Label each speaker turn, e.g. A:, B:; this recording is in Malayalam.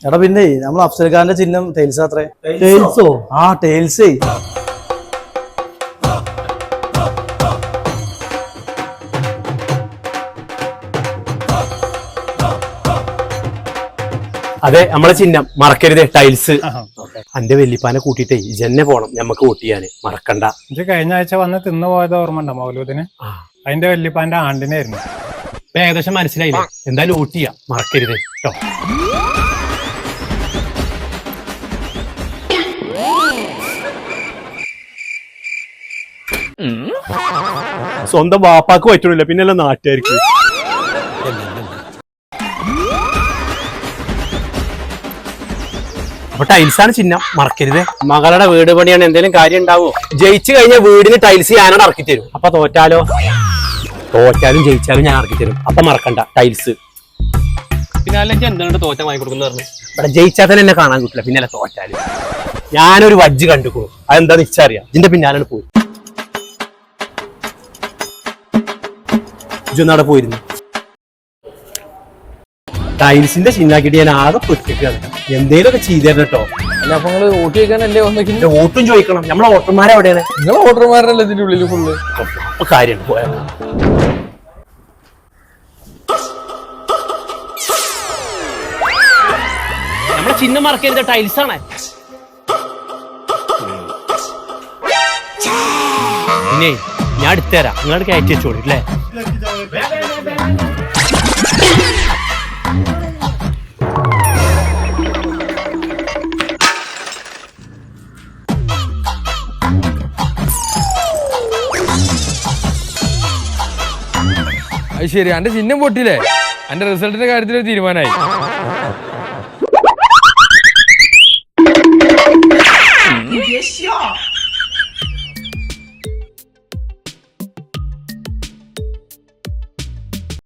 A: എടാ പിന്നെ നമ്മൾ അഫ്സൽഖാന്റെ ചിഹ്നം ടൈൽസ് അത്രേ.
B: ടൈൽസോ?
A: ആ ടൈൽസേ.
B: അതെ, നമ്മളെ ചിഹ്നം മറക്കരുത്, ടൈൽസ്. അന്റെ വെല്ലിപ്പാനെ കൂട്ടിട്ടേ ഇജന്നെ പോണം ഞമ്മക്ക് വോട്ട് ചെയ്യാന്, മറക്കണ്ട.
C: ഇത് കഴിഞ്ഞ ആഴ്ച വന്ന് തിന്നു പോയത് ഓർമ്മ ഉണ്ടോ മൗലൂദിന്? അതിന്റെ വെല്ലിപ്പാന്റെ ആണ്ടിനായിരുന്നു.
B: ഏകദേശം മനസ്സിലായില്ലേ? എന്തായാലും വോട്ട് ചെയ്യാം, മറക്കരുത് കേട്ടോ. സ്വന്തം വാപ്പാക്ക് പറ്റൂല, പിന്നെല്ലാം നാട്ടുകാർക്ക്. അപ്പൊ ടൈൽസാണ് ചിഹ്നം, മറക്കരുത്. മകളുടെ വീട് പണിയാണ്, എന്തെങ്കിലും കാര്യം ഉണ്ടാവോ? ജയിച്ചു കഴിഞ്ഞാൽ വീടിന് ടൈൽസ് ഞാനോട് ഇറക്കി തരും. അപ്പൊ തോറ്റാലും ജയിച്ചാലും ഞാൻ ഇറക്കി തരും. അപ്പൊ മറക്കണ്ട, ടൈൽസ്. പിന്നെ അല്ലെങ്കിൽ എന്താണ് തോറ്റ വാങ്ങി കൊടുക്കുന്ന പറഞ്ഞു. ഇവിടെ ജയിച്ചാൽ തന്നെ എന്നെ കാണാൻ കിട്ടില്ല, പിന്നെ തോറ്റാലും. ഞാനൊരു വജ്ജ് കണ്ടുക്കണു, അതെന്താന്ന് ഇച്ചറിയാം. ഇതിന്റെ പിന്നാലാണ് പോയി. ഇജൊന്നവിടെ പോയിരുന്നു. ടൈൽസിന്റെ ചിഹ്നാക്കിട്ട് ഞാൻ ആകെ പൊറ്റിക്കാണ്. എന്തേലും ഒക്കെ ചെയ്തു തരണം കേട്ടോ.
D: അല്ല, അപ്പൊ നിങ്ങള് വോട്ട് ചോദിക്കാനല്ലേ വന്നിരിക്കുന്നത്?
B: വോട്ടും ചോദിക്കണം. നമ്മളെ വോട്ടർമാരെവിടെയാണ്?
D: നിങ്ങളെ വോട്ടർമാരല്ലേ ഇതിന്റെ ഉള്ളിൽ ഫുള്ള്?
B: അപ്പൊ കാര്യമാണ് പോയാ. നമ്മളെ ചിഹ്നം മറക്കരുത്, ടൈൽസ് ആണ്. പിന്നെ ഞാൻ എടുത്തുതരാം, നിങ്ങളുടെ കയറ്റി വെച്ചോളൂ അല്ലേ?
D: അത് ശരി, എന്റെ ചിഹ്നം പൊട്ടില്ലേ? എന്റെ റിസൾട്ടിന്റെ കാര്യത്തിൽ തീരുമാനമായി.